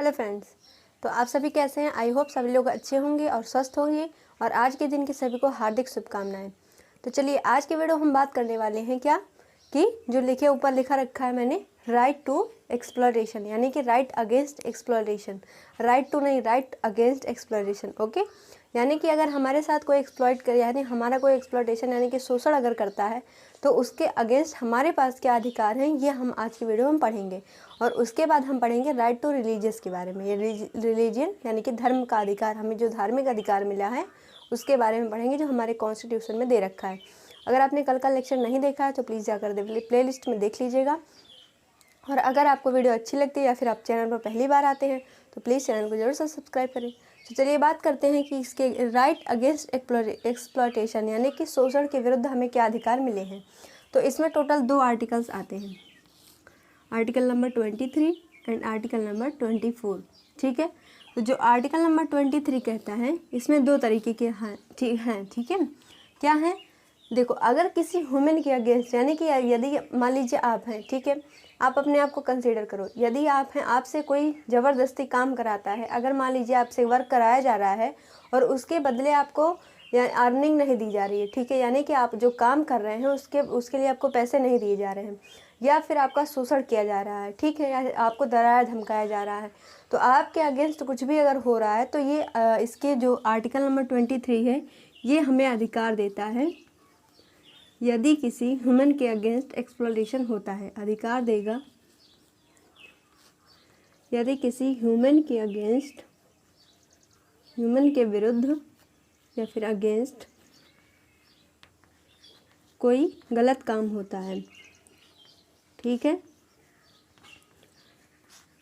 Hello friends, तो आप सभी कैसे हैं। आई होप सभी लोग अच्छे होंगे और स्वस्थ होंगे और आज के दिन के सभी को हार्दिक शुभकामनाएं। तो चलिए आज के वीडियो हम बात करने वाले हैं क्या कि जो लिखे ऊपर लिखा रखा है मैंने, राइट टू एक्सप्लोरेशन, यानी कि right against exploration. Right to नहीं, राइट अगेंस्ट एक्सप्लोरेशन। ओके, यानी कि अगर हमारे साथ कोई एक्सप्लॉइट करे, यानी हमारा कोई एक्सप्लोटेशन यानी कि शोषण अगर करता है तो उसके अगेंस्ट हमारे पास क्या अधिकार हैं, ये हम आज की वीडियो में पढ़ेंगे। और उसके बाद हम पढ़ेंगे राइट टू रिलीजियस के बारे में। ये रिलीजियन यानी कि धर्म का अधिकार, हमें जो धार्मिक अधिकार मिला है उसके बारे में पढ़ेंगे, जो हमारे कॉन्स्टिट्यूशन में दे रखा है। अगर आपने कल का लेक्चर नहीं देखा है तो प्लीज़ जाकर प्ले लिस्ट में देख लीजिएगा। और अगर आपको वीडियो अच्छी लगती है या फिर आप चैनल पर पहली बार आते हैं तो प्लीज़ चैनल को जरूर से सब्सक्राइब करें। तो चलिए बात करते हैं कि इसके राइट अगेंस्ट एक्सप्लॉयटेशन यानी कि शोषण के विरुद्ध हमें क्या अधिकार मिले हैं। तो इसमें टोटल 2 आर्टिकल्स आते हैं, article number 23 and article number 24। ठीक है, तो जो आर्टिकल नंबर 23 कहता है इसमें 2 तरीके के हैं। ठीक है, क्या है, देखो, अगर किसी ह्यूमन के अगेंस्ट, यानी कि यदि मान लीजिए आप हैं, ठीक है, आप अपने आप को कंसीडर करो, यदि आप हैं, आपसे कोई ज़बरदस्ती काम कराता है, अगर मान लीजिए आपसे वर्क कराया जा रहा है और उसके बदले आपको या अर्निंग नहीं दी जा रही है, ठीक है, यानी कि आप जो काम कर रहे हैं उसके लिए आपको पैसे नहीं दिए जा रहे हैं, या फिर आपका शोषण किया जा रहा है, ठीक है, या आपको डराया धमकाया जा रहा है, तो आपके अगेंस्ट कुछ भी अगर हो रहा है तो ये इसके जो आर्टिकल नंबर 23 है ये हमें अधिकार देता है, यदि किसी ह्यूमन के अगेंस्ट एक्सप्लॉयटेशन होता है, अधिकार देगा यदि किसी ह्यूमन के अगेंस्ट, ह्यूमन के विरुद्ध या फिर अगेंस्ट कोई गलत काम होता है। ठीक है,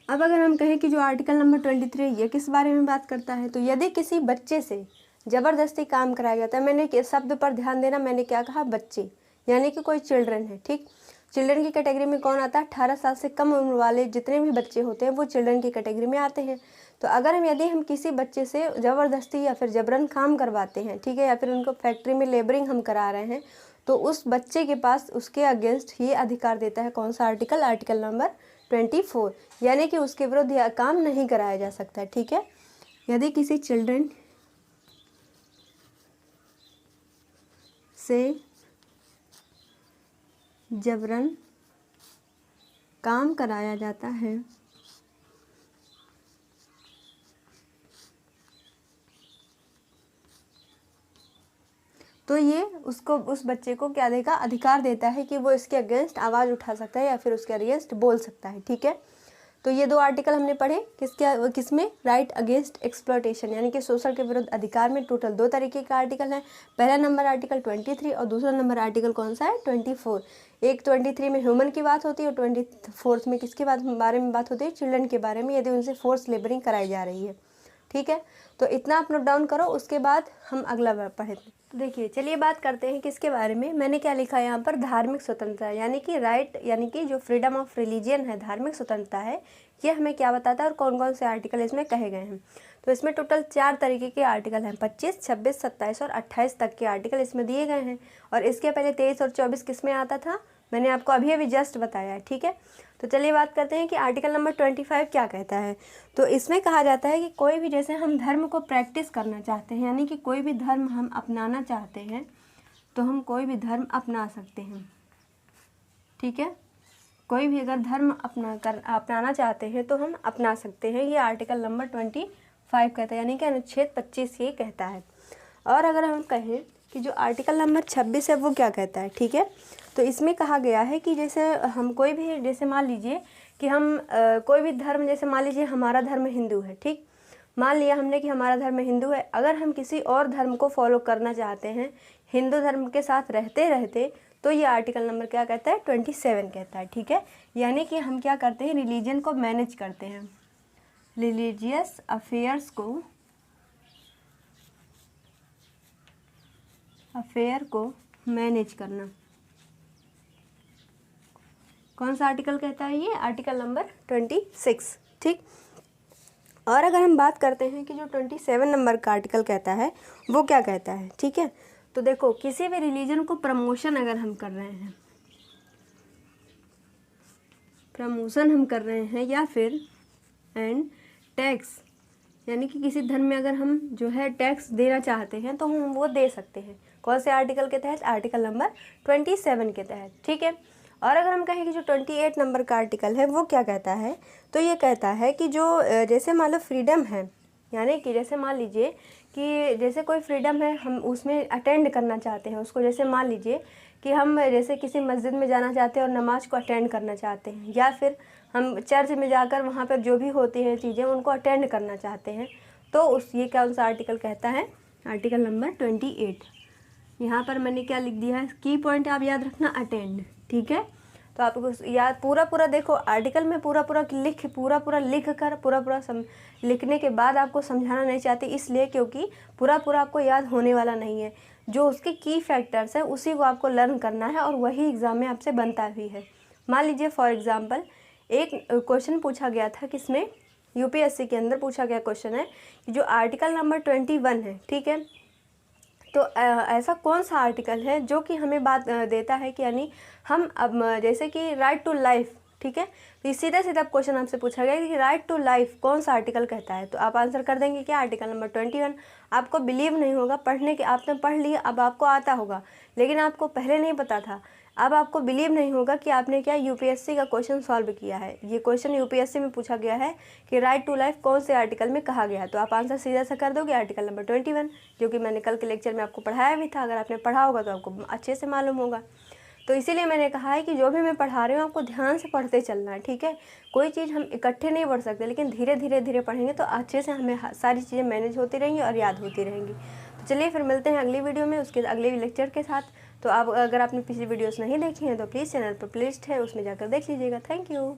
अब अगर हम कहें कि जो आर्टिकल नंबर 23 ये किस बारे में बात करता है, तो यदि किसी बच्चे से ज़बरदस्ती काम कराया जाता है, मैंने शब्द पर ध्यान देना, मैंने क्या कहा, बच्चे, यानी कि कोई चिल्ड्रन है। ठीक, चिल्ड्रन की कैटेगरी में कौन आता है, 18 साल से कम उम्र वाले जितने भी बच्चे होते हैं वो चिल्ड्रन की कैटेगरी में आते हैं। तो अगर यदि हम किसी बच्चे से ज़बरदस्ती या फिर जबरन काम करवाते हैं, ठीक है, या फिर उनको फैक्ट्री में लेबरिंग हम करा रहे हैं, तो उस बच्चे के पास उसके अगेंस्ट ये अधिकार देता है कौन सा आर्टिकल, आर्टिकल नंबर 24, यानी कि उसके विरुद्ध यह काम नहीं कराया जा सकता है। ठीक है, यदि किसी चिल्ड्रन से जबरन काम कराया जाता है तो ये उसको, उस बच्चे को क्या देगा, अधिकार देता है कि वो इसके अगेंस्ट आवाज़ उठा सकता है या फिर उसके अगेंस्ट बोल सकता है। ठीक है, तो ये 2 आर्टिकल हमने पढ़े, किसमें, राइट अगेंस्ट एक्सप्लॉयटेशन यानी कि शोषण के विरुद्ध अधिकार में टोटल 2 तरीके का आर्टिकल है। पहला नंबर आर्टिकल 23 और दूसरा नंबर आर्टिकल कौन सा है, 24। एक 23 में ह्यूमन की बात होती है और 24 में किसके बारे में बात होती है, चिल्ड्रन के बारे में, यदि उनसे फोर्स लेबरिंग कराई जा रही है। ठीक है, तो इतना आप नोट डाउन करो, उसके बाद हम अगला पढ़े। तो देखिए, चलिए बात करते हैं किसके बारे में, मैंने क्या लिखा है यहाँ पर, धार्मिक स्वतंत्रता, यानी कि राइट, यानी कि जो फ्रीडम ऑफ रिलीजियन है, धार्मिक स्वतंत्रता है, ये हमें क्या बताता है और कौन कौन से आर्टिकल इसमें कहे गए हैं। तो इसमें टोटल 4 तरीके के आर्टिकल हैं, 25, 26, 27 और 28 तक के आर्टिकल इसमें दिए गए हैं। और इसके पहले 23 और 24 किस में आता था, मैंने आपको अभी जस्ट बताया है। ठीक है, तो चलिए बात करते हैं कि आर्टिकल नंबर 25 क्या कहता है। तो इसमें कहा जाता है कि कोई भी, जैसे हम धर्म को प्रैक्टिस करना चाहते हैं, यानी कि कोई भी धर्म हम अपनाना चाहते हैं तो हम कोई भी धर्म अपना सकते हैं। ठीक है, कोई भी अगर धर्म अपनाना चाहते हैं तो हम अपना सकते हैं, ये आर्टिकल नंबर 25 कहता है, यानी कि अनुच्छेद 25 ये कहता है। और अगर हम कहें कि जो आर्टिकल नंबर 26 है वो क्या कहता है, ठीक है, तो इसमें कहा गया है कि जैसे हम कोई भी, जैसे मान लीजिए कि हम कोई भी धर्म, जैसे मान लीजिए हमारा धर्म हिंदू है, ठीक, मान लिया हमने कि हमारा धर्म हिंदू है, अगर हम किसी और धर्म को फॉलो करना चाहते हैं हिंदू धर्म के साथ रहते रहते, तो ये आर्टिकल नंबर क्या कहता है, 27 कहता है। ठीक है, यानी कि हम क्या करते हैं, रिलीजन को मैनेज करते हैं, रिलीजियस अफेयर को मैनेज करना, कौन सा आर्टिकल कहता है, ये आर्टिकल नंबर 26। ठीक, और अगर हम बात करते हैं कि जो 27 नंबर का आर्टिकल कहता है वो क्या कहता है। ठीक है, तो देखो, किसी भी रिलीजन को प्रमोशन अगर हम कर रहे हैं, प्रमोशन हम कर रहे हैं, या फिर एंड टैक्स, यानी कि किसी धन में अगर हम जो है टैक्स देना चाहते हैं तो हम वो दे सकते हैं। कौन से आर्टिकल के तहत? आर्टिकल नंबर 27 के तहत, ठीक है। और अगर हम कहें कि जो 28 नंबर का आर्टिकल है वो क्या कहता है, तो ये कहता है कि जो जैसे मान लो फ्रीडम है, यानी कि जैसे मान लीजिए कि जैसे कोई फ्रीडम है, हम उसमें अटेंड करना चाहते हैं उसको, जैसे मान लीजिए कि हम जैसे किसी मस्जिद में जाना चाहते हैं और नमाज को अटेंड करना चाहते हैं, या फिर हम चर्च में जाकर वहाँ पर जो भी होती हैं चीज़ें उनको अटेंड करना चाहते हैं, तो उस ये कौन सा आर्टिकल कहता है? Article number 28। यहाँ पर मैंने क्या लिख दिया है, की पॉइंट आप याद रखना, अटेंड, ठीक है। तो आपको याद पूरा देखो आर्टिकल में पूरा लिख कर लिखने के बाद आपको समझाना नहीं चाहती, इसलिए क्योंकि पूरा आपको याद होने वाला नहीं है। जो उसके की फैक्टर्स हैं उसी को आपको लर्न करना है और वही एग्ज़ाम में आपसे बनता भी है। मान लीजिए फॉर एग्ज़ाम्पल एक क्वेश्चन पूछा गया था, किसमें? यूपीएससी के अंदर पूछा गया क्वेश्चन है कि जो आर्टिकल नंबर 21 है, ठीक है, तो ऐसा कौन सा आर्टिकल है जो कि हमें बात देता है कि यानी हम अब जैसे कि राइट टू लाइफ, ठीक है, तो ये सीधा क्वेश्चन आपसे पूछा गया कि राइट टू लाइफ कौन सा आर्टिकल कहता है, तो आप आंसर कर देंगे क्या? Article number 21। आपको बिलीव नहीं होगा पढ़ने के, आपने पढ़ लिया, अब आपको आता होगा, लेकिन आपको पहले नहीं पता था, अब आपको बिलीव नहीं होगा कि आपने क्या यूपीएससी का क्वेश्चन सॉल्व किया है। ये क्वेश्चन यूपीएससी में पूछा गया है कि राइट टू लाइफ कौन से आर्टिकल में कहा गया है, तो आप आंसर सीधा सा कर दोगे आर्टिकल नंबर 21, जो कि मैंने कल के लेक्चर में आपको पढ़ाया भी था। अगर आपने पढ़ा होगा तो आपको अच्छे से मालूम होगा। तो इसीलिए मैंने कहा है कि जो भी मैं पढ़ा रही हूँ आपको ध्यान से पढ़ते चलना है, ठीक है। कोई चीज़ हम इकट्ठे नहीं पढ़ सकते, लेकिन धीरे पढ़ेंगे तो अच्छे से हमें सारी चीज़ें मैनेज होती रहेंगी और याद होती रहेंगी। तो चलिए फिर मिलते हैं अगली वीडियो में उसके अगले लेक्चर के साथ। तो आप अगर आपने पिछली वीडियोस नहीं देखी हैं तो प्लीज़ चैनल पर प्लेलिस्ट है, उसमें जाकर देख लीजिएगा। Thank you.